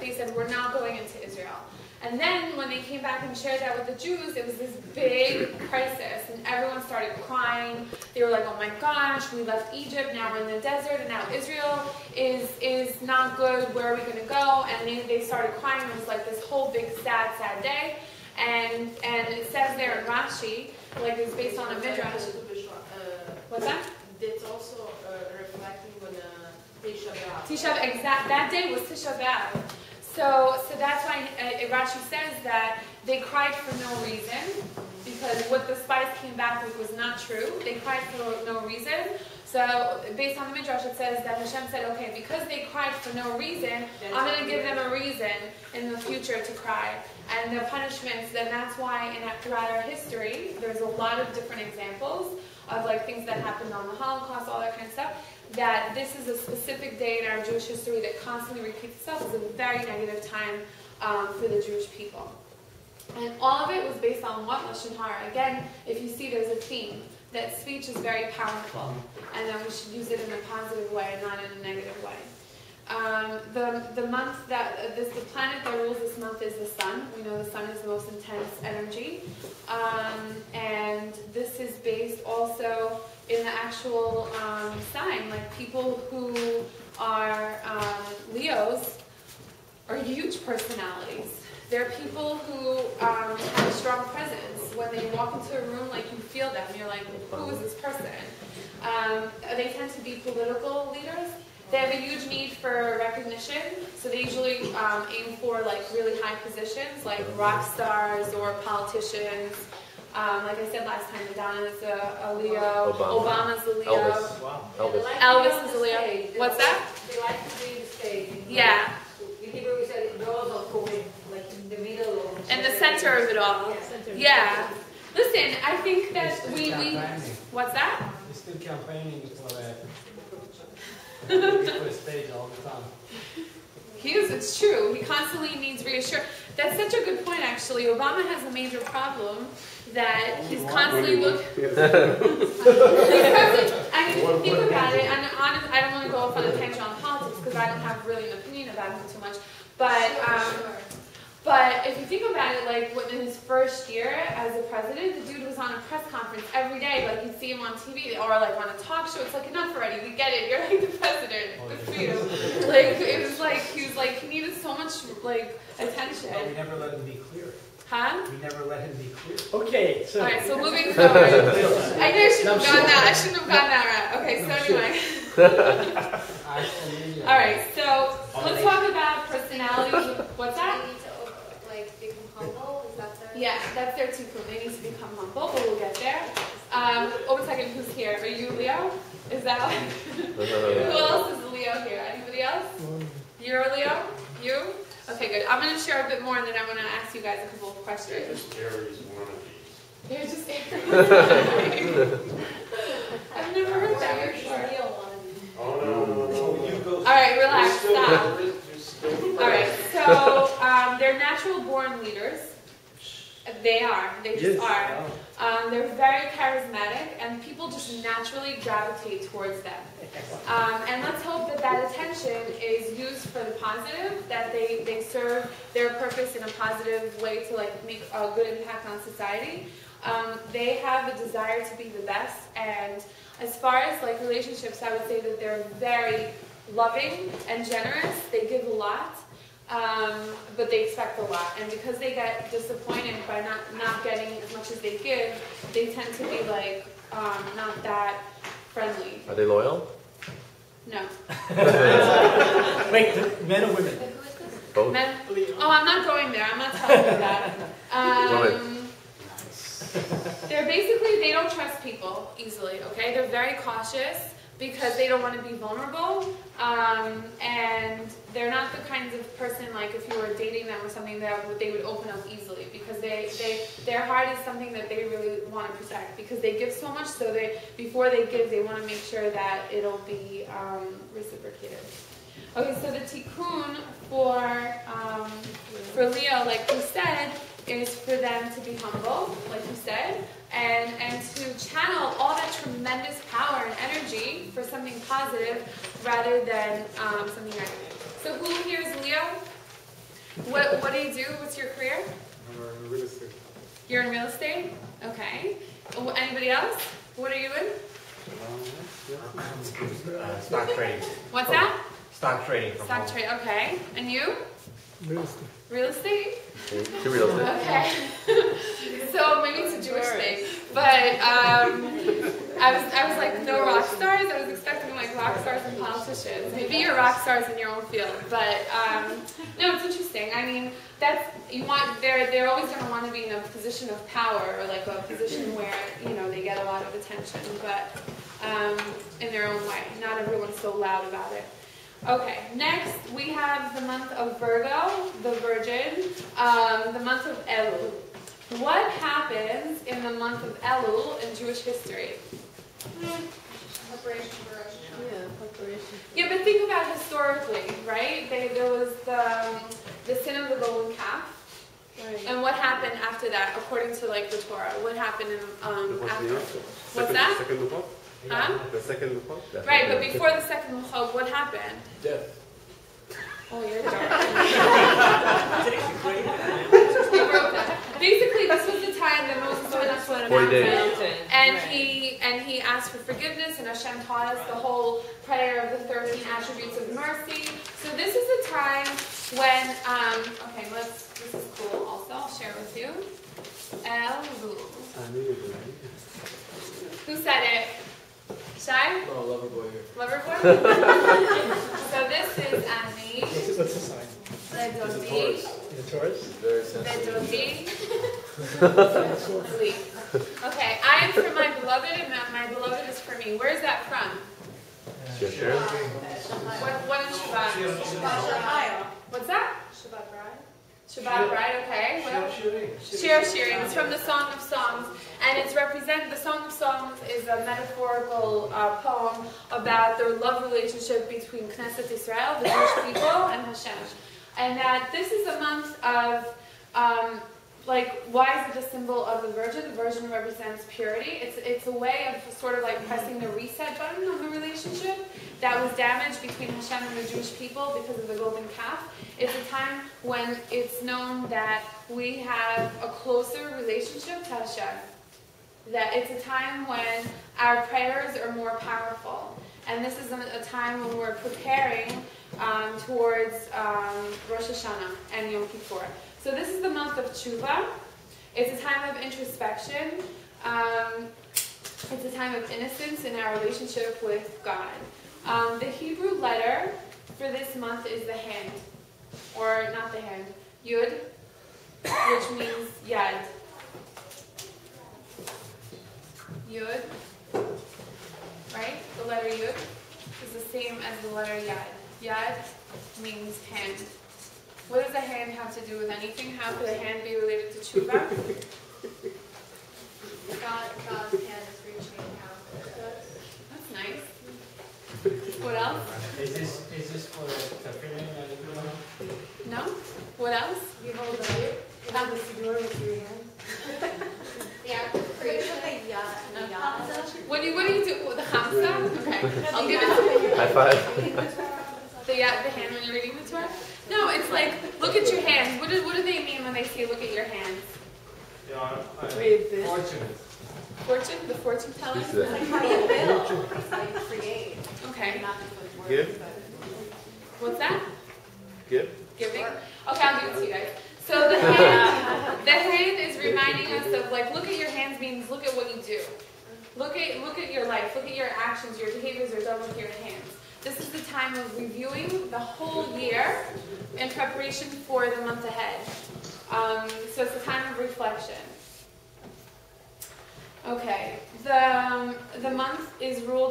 they said, we're not going into Israel. And then when they came back and shared that with the Jews, it was this big crisis, and everyone started crying. They were like, oh my gosh, we left Egypt, now we're in the desert, and now Israel is not good, where are we going to go? And they started crying. It was like this whole big sad day. And it says there in Rashi, like it's based on a midrash. What's that? It's also reflecting when Tisha B'Av. That day was Tisha B'Av. So that's why Rashi says that they cried for no reason, because what the spies came back with was not true. They cried for no reason. So based on the Midrash, it says that Hashem said, okay, because they cried for no reason, I'm going to give them a reason in the future to cry. And the punishments, then that's why throughout our history, there's a lot of different examples of like things that happened on the Holocaust, all that kind of stuff, that this is a specific day in our Jewish history that constantly repeats itself. It's a very negative time for the Jewish people. And all of it was based on what? Lashon Hara. Again, if you see, there's a theme that speech is very powerful, and that we should use it in a positive way and not in a negative way. The planet that rules this month is the sun. We know the sun is the most intense energy. And this is based also in the actual sign. Like people who are Leos are huge personalities. They're people who have a strong presence. When they walk into a room, like you feel them. You're like, who is this person? They tend to be political leaders. They have a huge need for recognition, so they usually aim for like really high positions, like rock stars or politicians. Like I said last time, Madonna is a Leo, Obama's a Leo, Elvis. Wow. Elvis is a Leo. What's that? They like to be in the stage. Yeah. In Hebrew we said those are going like in the middle. In the center of it all. Yeah. Listen, I think that we what's that? He's still campaigning for a stage all the time. It's true. He constantly needs reassurance. That's such a good point, actually. Obama has a major problem that he's constantly looking. I mean, if you think about it, and honestly, I don't want to go off on a tangent on politics because I don't have really an opinion about him too much. But if you think about it, like in his first year as a president, the dude was on a press conference every day. Like you'd see him on TV or like on a talk show. It's like, enough already. We get it. You're like the president. Good for you. Like it was like he was like he needed so much like attention. But we never let him be clear. Huh? We never let him be clear. Okay. So. All right. So moving forward. I knew I shouldn't have gone that. I shouldn't have gone that route. Okay. So anyway. All right. So let's talk about personality. What's that? Become humble? Is that their... Yeah, that's their tikkun. They need to become humble, but we'll get there. Oh, a second, who's here? Are you Leo? Is that who else is a Leo here? Anybody else? You're a Leo? You? Okay, good. I'm going to share a bit more, and then I'm going to ask you guys a couple of questions. They're just Aries wannabes. They're just Aries. I've never heard that before. Oh no. All right, relax. Stop. Alright, so they're natural born leaders. They are. They just are. They're very charismatic, and people just naturally gravitate towards them. And let's hope that that attention is used for the positive, that they serve their purpose in a positive way to like make a good impact on society. They have a desire to be the best, and as far as like relationships, I would say that they're very loving and generous. They give a lot, but they expect a lot. And because they get disappointed by not getting as much as they give, they tend to be like not that friendly. Are they loyal? No. Wait, men or women? Who is this? Both. Men? Oh, I'm not going there. I'm not telling you that. They're basically, they don't trust people easily, okay? They're very cautious because they don't want to be vulnerable, and they're not the kinds of person, like if you were dating them or something, that they would open up easily, because their heart is something that they really want to protect, because they give so much, so before they give, they want to make sure that it'll be reciprocated. Okay, so the tikkun for Leo, like we said, is for them to be humble, like you said, and to channel all that tremendous power and energy for something positive rather than something negative. So who here is Leo? What do you do? What's your career? Real estate. You're in real estate? Okay. Anybody else? What are you in? Stock trading. What's that? Stock trading. From Stock home. trade. Okay. And you? Real estate. Real estate? To real estate. Okay. So maybe it's a Jewish thing. But I was like, no rock stars? I was expecting like rock stars and politicians. Maybe you're rock stars in your own field. But no, it's interesting. I mean, they're always going to want to be in a position of power, or like a position where, you know, they get a lot of attention, but in their own way. Not everyone's so loud about it. Okay, next we have the month of Virgo, the Virgin, the month of Elul. What happens in the month of Elul in Jewish history? Preparation for Rosh Hashanah. Yeah, preparation. Yeah, but think about historically, right? There was the sin of the golden calf. Right. And what happened after that, according to like the Torah? What happened in after? What's that? Second Luchot? Huh? The second Luchot? Right, but before the second Luchot, what happened? Death. Oh, you're dark. He wrote that. Basically, this was the time that Moses went up on a 40 days. mountain, and he asked for forgiveness, and Hashem taught us the whole prayer of the 13 attributes of mercy. So this is a time when, okay, this is cool also, I'll share with you. Elul. Who said it? Shai? Oh, lover boy here. Loverboy? So this is Annie. What's the sign? The This is Dodi. Taurus. The Taurus? Very The sensitive. Dodi. Lee. Okay, I am for my beloved, and my beloved is for me. Where is that from? Sure, sure. What is Shabbat? Shabbat. What's that? Shabbat bride. Shabbat, right? Okay. Well, Shir Shirim. It's from the Song of Songs, and the Song of Songs is a metaphorical poem about the love relationship between Knesset Israel, the Jewish people, and Hashem. And that this is a month of, why is it a symbol of the Virgin? The Virgin represents purity. It's a way of sort of like pressing the reset button on the relationship that was damaged between Hashem and the Jewish people because of the golden calf. It's a time when it's known that we have a closer relationship to Hashem. That it's a time when our prayers are more powerful. And this is a time when we're preparing towards Rosh Hashanah and Yom Kippur. So this is the month of Tshuva. It's a time of introspection. It's a time of innocence in our relationship with God. The Hebrew letter for this month is the hand, or not the hand, Yud, which means Yad. Yud, right? The letter Yud is the same as the letter Yad. Yad means hand. What does a hand have to do with anything? How could a hand be related to Tshuva? God's hand is reaching out. That's nice. What else? Is this for the feeling that you do? No? What else? You hold the siddur with your hand. The act of creation. What do you do with the Hamsa? Okay, I'll give it to you. High five. The hand when you're reading the Torah? No, it's like, look at your hands. What do they mean when they say look at your hands? Yeah, Fortunate. Fortune? The fortune teller? Who's that? Like how you build. It's how you create. Okay. Not just with words. Give? What's that? Give? Giving? Okay, I'll give it to you guys. So the hand is reminding us of like, look at your hands means look at what you do. Look at your life. Look at your actions. Your behaviors are done with your hands. This is the time of reviewing the whole year in preparation for the month ahead. So it's a time of reflection. Okay, the month is ruled